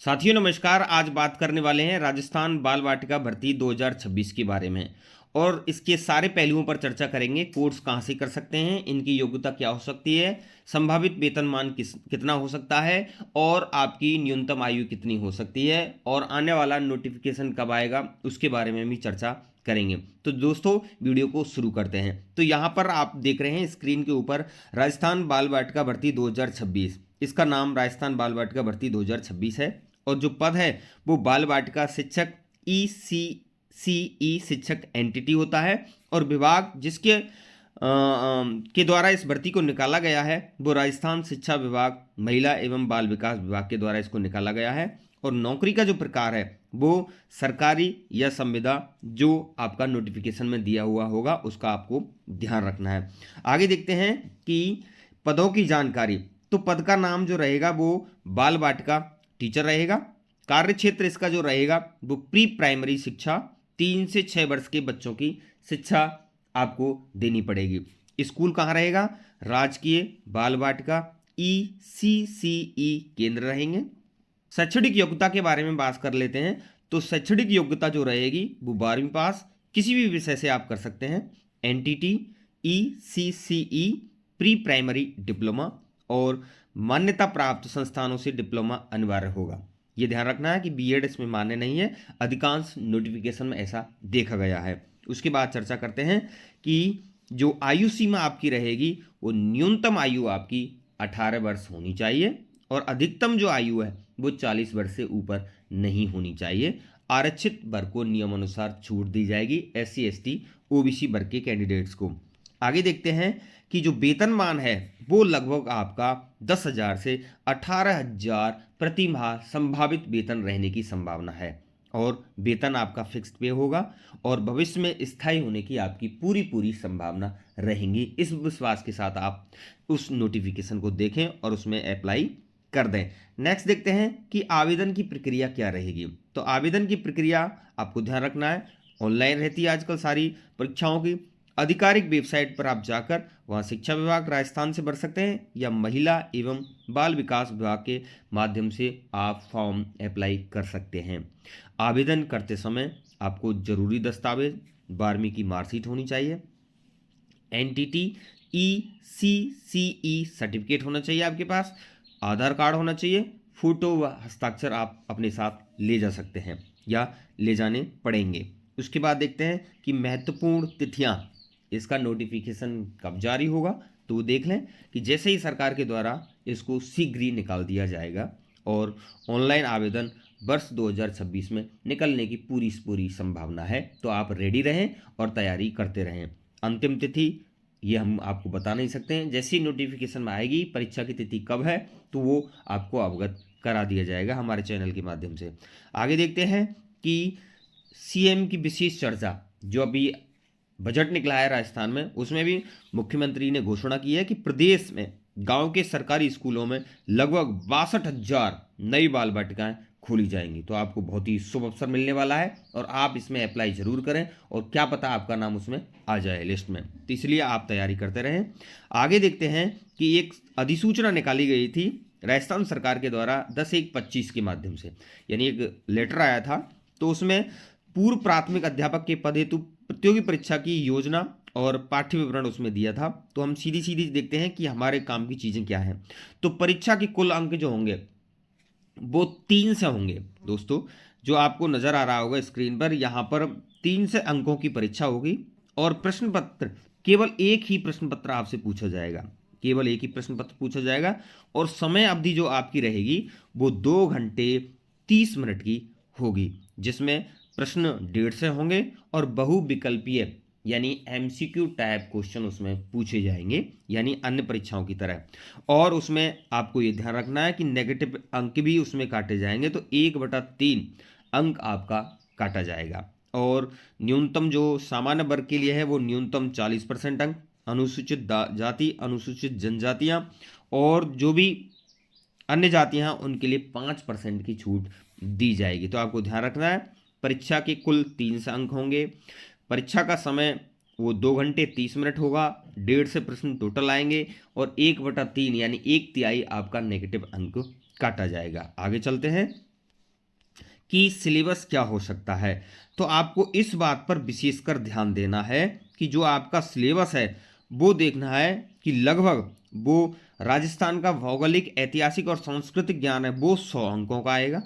साथियों नमस्कार। आज बात करने वाले हैं राजस्थान बाल वाटिका भर्ती 2026 के बारे में और इसके सारे पहलुओं पर चर्चा करेंगे। कोर्स कहाँ से कर सकते हैं, इनकी योग्यता क्या हो सकती है, संभावित वेतनमान कितना हो सकता है और आपकी न्यूनतम आयु कितनी हो सकती है और आने वाला नोटिफिकेशन कब आएगा उसके बारे में भी चर्चा करेंगे। तो दोस्तों वीडियो को शुरू करते हैं। तो यहाँ पर आप देख रहे हैं स्क्रीन के ऊपर राजस्थान बाल वाटिका भर्ती 2026। इसका नाम राजस्थान बाल वाटिका भर्ती 2026 है और जो पद है वो बाल वाटिका शिक्षक ECCE शिक्षक एंटिटी होता है और विभाग जिसके के द्वारा इस भर्ती को निकाला गया है वो राजस्थान शिक्षा विभाग महिला एवं बाल विकास विभाग के द्वारा इसको निकाला गया है। और नौकरी का जो प्रकार है वो सरकारी या संविदा जो आपका नोटिफिकेशन में दिया हुआ होगा उसका आपको ध्यान रखना है। आगे देखते हैं कि पदों की जानकारी। तो पद का नाम जो रहेगा वो बाल वाटिका टीचर रहेगा। कार्य क्षेत्र इसका जो रहेगा वो प्री प्राइमरी शिक्षा, 3 से 6 वर्ष के बच्चों की शिक्षा आपको देनी पड़ेगी। स्कूल कहाँ रहेगा? राजकीय बाल वाटिका ECCE केंद्र रहेंगे। शैक्षणिक योग्यता के बारे में बात कर लेते हैं। तो शैक्षणिक योग्यता जो रहेगी वो 12वीं पास किसी भी विषय से आप कर सकते हैं। NTT ECCE pre primary diploma और मान्यता प्राप्त संस्थानों से डिप्लोमा अनिवार्य होगा। ये ध्यान रखना है कि बीएड इसमें मान्य नहीं है, अधिकांश नोटिफिकेशन में ऐसा देखा गया है। उसके बाद चर्चा करते हैं कि जो आयु सीमा आपकी रहेगी वो न्यूनतम आयु आपकी 18 वर्ष होनी चाहिए और अधिकतम जो आयु है वो 40 वर्ष से ऊपर नहीं होनी चाहिए। आरक्षित वर्ग को नियमानुसार छूट दी जाएगी, SC ST OBC वर्ग के कैंडिडेट्स को। आगे देखते हैं कि जो वेतनमान है वो लगभग आपका 10,000 से 18,000 प्रति माह संभावित वेतन रहने की संभावना है और वेतन आपका फिक्स्ड पे होगा और भविष्य में स्थायी होने की आपकी पूरी संभावना रहेंगी। इस विश्वास के साथ आप उस नोटिफिकेशन को देखें और उसमें अप्लाई कर दें। नेक्स्ट देखते हैं कि आवेदन की प्रक्रिया क्या रहेगी। तो आवेदन की प्रक्रिया आपको ध्यान रखना है, ऑनलाइन रहती है आजकल सारी परीक्षाओं की। आधिकारिक वेबसाइट पर आप जाकर वहाँ शिक्षा विभाग राजस्थान से भर सकते हैं या महिला एवं बाल विकास विभाग के माध्यम से आप फॉर्म अप्लाई कर सकते हैं। आवेदन करते समय आपको जरूरी दस्तावेज 12वीं की मार्कशीट होनी चाहिए, एनटीटी ECCE सर्टिफिकेट होना चाहिए आपके पास, आधार कार्ड होना चाहिए, फोटो व हस्ताक्षर आप अपने साथ ले जा सकते हैं या ले जाने पड़ेंगे। उसके बाद देखते हैं कि महत्वपूर्ण तिथियां, इसका नोटिफिकेशन कब जारी होगा। तो देख लें कि जैसे ही सरकार के द्वारा इसको शीघ्र ही निकाल दिया जाएगा और ऑनलाइन आवेदन वर्ष 2026 में निकलने की पूरी संभावना है। तो आप रेडी रहें और तैयारी करते रहें। अंतिम तिथि ये हम आपको बता नहीं सकते हैं, जैसी नोटिफिकेशन में आएगी परीक्षा की तिथि कब है तो वो आपको अवगत करा दिया जाएगा हमारे चैनल के माध्यम से। आगे देखते हैं कि CM की विशेष चर्चा, जो अभी बजट निकला है राजस्थान में, उसमें भी मुख्यमंत्री ने घोषणा की है कि प्रदेश में गांव के सरकारी स्कूलों में लगभग 62,000 नई बाल वाटिकाएं खोली जाएंगी। तो आपको बहुत ही शुभ अवसर मिलने वाला है और आप इसमें अप्लाई जरूर करें और क्या पता आपका नाम उसमें आ जाए लिस्ट में। तो इसलिए आप तैयारी करते रहें। आगे देखते हैं कि एक अधिसूचना निकाली गई थी राजस्थान सरकार के द्वारा 10/1/25 के माध्यम से, यानी एक लेटर आया था। तो उसमें पूर्व प्राथमिक अध्यापक के पद हेतु प्रतियोगी परीक्षा की योजना और पाठ्य विवरण उसमें दिया था। तो हम सीधी देखते हैं कि हमारे काम की चीज़ें क्या हैं। तो परीक्षा के कुल अंक जो होंगे वो 3 से होंगे। दोस्तों जो आपको नज़र आ रहा होगा स्क्रीन पर, यहाँ पर 3 से अंकों की परीक्षा होगी और प्रश्न पत्र केवल एक ही प्रश्न पत्र आपसे पूछा जाएगा, केवल एक ही प्रश्न पत्र पूछा जाएगा और समय अवधि जो आपकी रहेगी वो 2 घंटे 30 मिनट की होगी, जिसमें प्रश्न 1.5 से होंगे और बहुविकल्पीय यानी MCQ टाइप क्वेश्चन उसमें पूछे जाएंगे, यानी अन्य परीक्षाओं की तरह। और उसमें आपको ये ध्यान रखना है कि नेगेटिव अंक भी उसमें काटे जाएंगे, तो 1/3 अंक आपका काटा जाएगा। और न्यूनतम जो सामान्य वर्ग के लिए है वो न्यूनतम 40% अंक, अनुसूचित जाति अनुसूचित जनजातियाँ और जो भी अन्य जातियाँ हैं उनके लिए 5% की छूट दी जाएगी। तो आपको ध्यान रखना है परीक्षा के कुल 3 से अंक होंगे। परीक्षा का समय वो 2 घंटे 30 मिनट होगा, 1.5 से प्रश्न टोटल आएंगे और 1/3 यानी 1/3 आपका नेगेटिव अंक काटा जाएगा। आगे चलते हैं कि सिलेबस क्या हो सकता है। तो आपको इस बात पर विशेषकर ध्यान देना है कि जो आपका सिलेबस है वो देखना है कि लगभग वो राजस्थान का भौगोलिक, ऐतिहासिक और सांस्कृतिक ज्ञान है वो 100 अंकों का आएगा।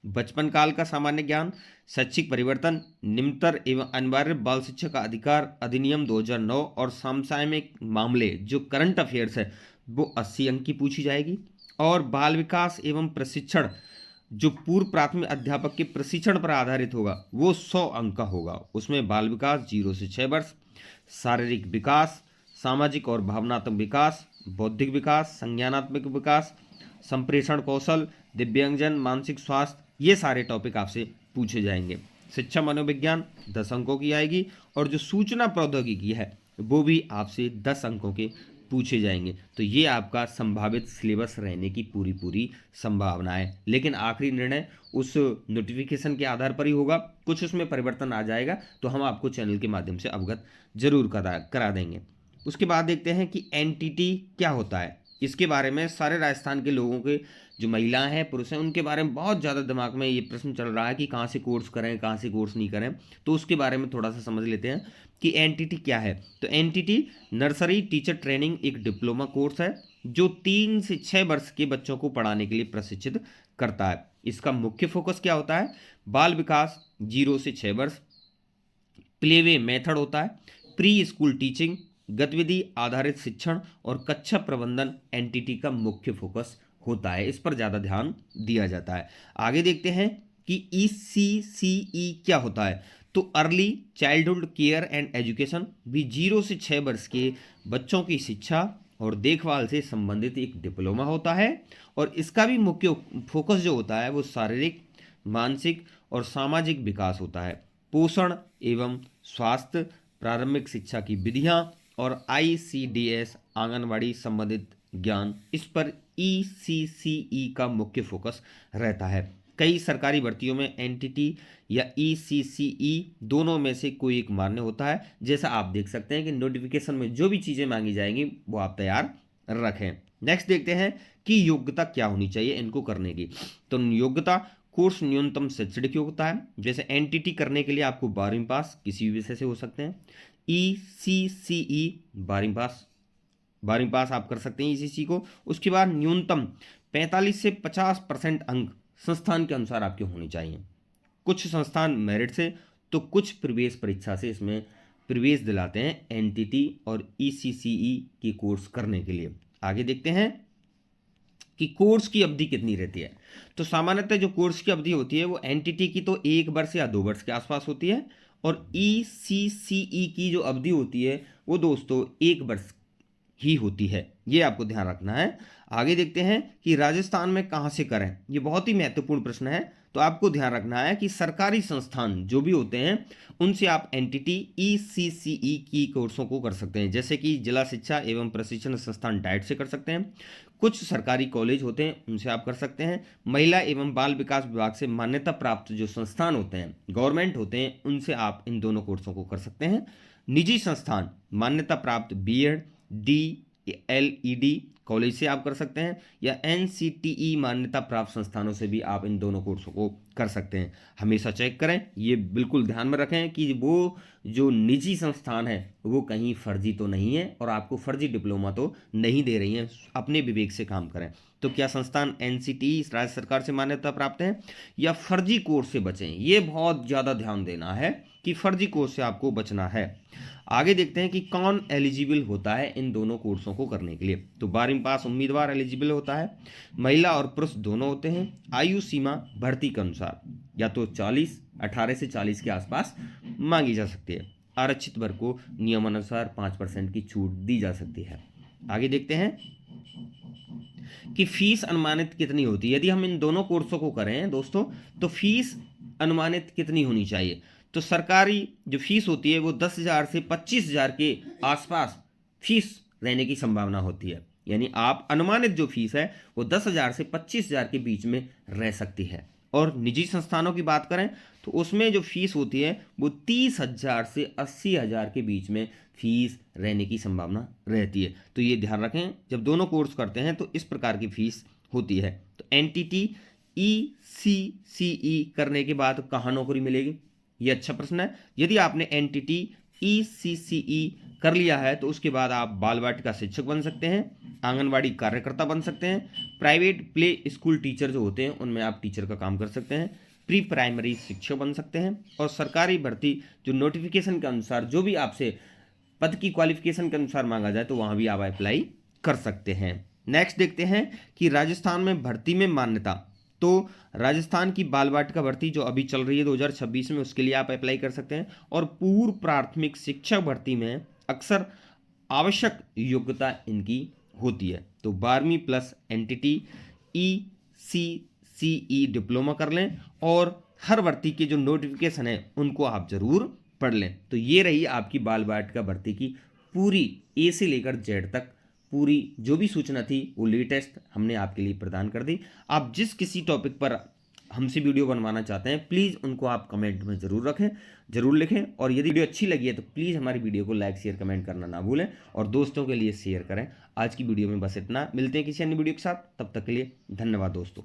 बचपन काल का सामान्य ज्ञान, शैक्षिक परिवर्तन, निम्नतर एवं अनिवार्य बाल शिक्षा का अधिकार अधिनियम 2009 और समसामयिक मामले जो करंट अफेयर्स है वो 80 अंक की पूछी जाएगी। और बाल विकास एवं प्रशिक्षण जो पूर्व प्राथमिक अध्यापक के प्रशिक्षण पर आधारित होगा वो 100 अंक का होगा। उसमें बाल विकास 0 से 6 वर्ष, शारीरिक विकास, सामाजिक और भावनात्मक विकास, बौद्धिक विकास, संज्ञानात्मक विकास, संप्रेषण कौशल, दिव्यांगजन, मानसिक स्वास्थ्य, ये सारे टॉपिक आपसे पूछे जाएंगे। शिक्षा मनोविज्ञान 10 अंकों की आएगी और जो सूचना प्रौद्योगिकी है वो भी आपसे 10 अंकों के पूछे जाएंगे। तो ये आपका संभावित सिलेबस रहने की पूरी पूरी संभावना है। लेकिन आखिरी निर्णय उस नोटिफिकेशन के आधार पर ही होगा, कुछ उसमें परिवर्तन आ जाएगा तो हम आपको चैनल के माध्यम से अवगत जरूर करा देंगे। उसके बाद देखते हैं कि एनटीटी क्या होता है। इसके बारे में सारे राजस्थान के लोगों के जो महिलाएं हैं, पुरुष हैं, उनके बारे में बहुत ज़्यादा दिमाग में ये प्रश्न चल रहा है कि कहाँ से कोर्स करें, कहाँ से कोर्स नहीं करें। तो उसके बारे में थोड़ा सा समझ लेते हैं कि एनटीटी क्या है। तो एनटीटी नर्सरी टीचर ट्रेनिंग एक डिप्लोमा कोर्स है जो 3 से 6 वर्ष के बच्चों को पढ़ाने के लिए प्रशिक्षित करता है। इसका मुख्य फोकस क्या होता है? बाल विकास 0 से 6 वर्ष, प्लेवे मेथड होता है, प्री स्कूल टीचिंग, गतिविधि आधारित शिक्षण और कक्षा प्रबंधन एनटीटी का मुख्य फोकस होता है। इस पर ज़्यादा ध्यान दिया जाता है। आगे देखते हैं कि ईसीसीई क्या होता है। तो early childhood care and education भी 0 से 6 वर्ष के बच्चों की शिक्षा और देखभाल से संबंधित एक डिप्लोमा होता है और इसका भी मुख्य फोकस जो होता है वो शारीरिक, मानसिक और सामाजिक विकास होता है। पोषण एवं स्वास्थ्य, प्रारंभिक शिक्षा की विधियां और आईसीडीएस आंगनवाड़ी संबंधित ज्ञान, इस पर ईसीसीई का मुख्य फोकस रहता है। कई सरकारी भर्तियों में एनटीटी या ईसीसीई दोनों में से कोई एक मान्य होता है। जैसा आप देख सकते हैं कि नोटिफिकेशन में जो भी चीज़ें मांगी जाएंगी वो आप तैयार रखें। नेक्स्ट देखते हैं कि योग्यता क्या होनी चाहिए इनको करने की। तो योग्यता कोर्स न्यूनतम शैक्षणिक योग्यता है। जैसे एनटीटी करने के लिए आपको 12वीं पास किसी भी विषय से हो सकते हैं। ईसीसीई 12वीं पास आप कर सकते हैं ईसीसी को। उसके बाद न्यूनतम 45 से 50% अंक संस्थान के अनुसार आपके होने चाहिए। कुछ संस्थान मेरिट से तो कुछ प्रवेश परीक्षा से इसमें प्रवेश दिलाते हैं एनटीटी और ईसीसीई की कोर्स करने के लिए। आगे देखते हैं कि कोर्स की अवधि कितनी रहती है। तो सामान्यतः जो कोर्स की अवधि होती है वो एनटीटी की तो 1 वर्ष या 2 वर्ष के आसपास होती है और ईसीसीई की जो अवधि होती है वो दोस्तों 1 वर्ष ही होती है। ये आपको ध्यान रखना है। आगे देखते हैं कि राजस्थान में कहाँ से करें। ये बहुत ही महत्वपूर्ण प्रश्न है। तो आपको ध्यान रखना है कि सरकारी संस्थान जो भी होते हैं उनसे आप एनटीटी ईसीसीई की कोर्सों को कर सकते हैं। जैसे कि जिला शिक्षा एवं प्रशिक्षण संस्थान डाइट से कर सकते हैं। कुछ सरकारी कॉलेज होते हैं उनसे आप कर सकते हैं। महिला एवं बाल विकास विभाग से मान्यता प्राप्त जो संस्थान होते हैं, गवर्नमेंट होते हैं, उनसे आप इन दोनों कोर्सों को कर सकते हैं। निजी संस्थान मान्यता प्राप्त बीएड, डीएलईडी कॉलेज से आप कर सकते हैं या एनसीटीई मान्यता प्राप्त संस्थानों से भी आप इन दोनों कोर्सों को कर सकते हैं। हमेशा चेक करें, ये बिल्कुल ध्यान में रखें कि वो जो निजी संस्थान है वो कहीं फर्जी तो नहीं है और आपको फर्जी डिप्लोमा तो नहीं दे रही हैं। अपने विवेक से काम करें। तो क्या संस्थान एनसीटीई राज्य सरकार से मान्यता प्राप्त है या फर्जी कोर्स से बचें, ये बहुत ज़्यादा ध्यान देना है कि फर्जी कोर्स से आपको बचना है। आगे देखते हैं कि कौन एलिजिबल होता है इन दोनों कोर्सों को करने के लिए। तो 12वीं पास उम्मीदवार एलिजिबल होता है। महिला और पुरुष दोनों होते हैं। आयु सीमा भर्ती के अनुसार या तो 18 से 40 के आसपास मांगी जा सकती है। आरक्षित वर्ग को नियमानुसार 5% की छूट दी जा सकती है। आगे देखते हैं कि फीस अनुमानित कितनी होती है। यदि हम इन दोनों कोर्सों को करें दोस्तों तो फीस अनुमानित कितनी होनी चाहिए। तो सरकारी जो फीस होती है वो 10,000 से 25,000 के आसपास फीस रहने की संभावना होती है। यानी आप अनुमानित जो फीस है वो 10,000 से 25,000 के बीच में रह सकती है। और निजी संस्थानों की बात करें तो उसमें जो फीस होती है वो 30,000 से 80,000 के बीच में फीस रहने की संभावना रहती है। तो ये ध्यान रखें, जब दोनों कोर्स करते हैं तो इस प्रकार की फीस होती है। तो एनटीटी ECCE करने के बाद कहाँ नौकरी मिलेगी? ये अच्छा प्रश्न है। यदि आपने NTT ECCE कर लिया है तो उसके बाद आप बाल वाटिका शिक्षक बन सकते हैं, आंगनवाड़ी कार्यकर्ता बन सकते हैं, प्राइवेट प्ले स्कूल टीचर जो होते हैं उनमें आप टीचर का काम कर सकते हैं, प्री प्राइमरी शिक्षक बन सकते हैं, और सरकारी भर्ती जो नोटिफिकेशन के अनुसार जो भी आपसे पद की क्वालिफिकेशन के अनुसार मांगा जाए तो वहाँ भी आप अप्लाई कर सकते हैं। नेक्स्ट देखते हैं कि राजस्थान में भर्ती में मान्यता। तो राजस्थान की बाल वाटिका भर्ती जो अभी चल रही है 2026 में, उसके लिए आप अप्लाई कर सकते हैं। और पूर्व प्राथमिक शिक्षक भर्ती में अक्सर आवश्यक योग्यता इनकी होती है। तो 12वीं प्लस NTT ECCE डिप्लोमा कर लें और हर भर्ती के जो नोटिफिकेशन है उनको आप जरूर पढ़ लें। तो ये रही आपकी बाल वाटिका भर्ती की पूरी A से लेकर Z तक पूरी जो भी सूचना थी वो लेटेस्ट हमने आपके लिए प्रदान कर दी। आप जिस किसी टॉपिक पर हमसे वीडियो बनवाना चाहते हैं प्लीज़ उनको आप कमेंट में ज़रूर लिखें। और यदि वीडियो अच्छी लगी है तो प्लीज़ हमारी वीडियो को लाइक शेयर कमेंट करना ना भूलें और दोस्तों के लिए शेयर करें। आज की वीडियो में बस इतना, मिलते हैं किसी अन्य वीडियो के साथ, तब तक के लिए धन्यवाद दोस्तों।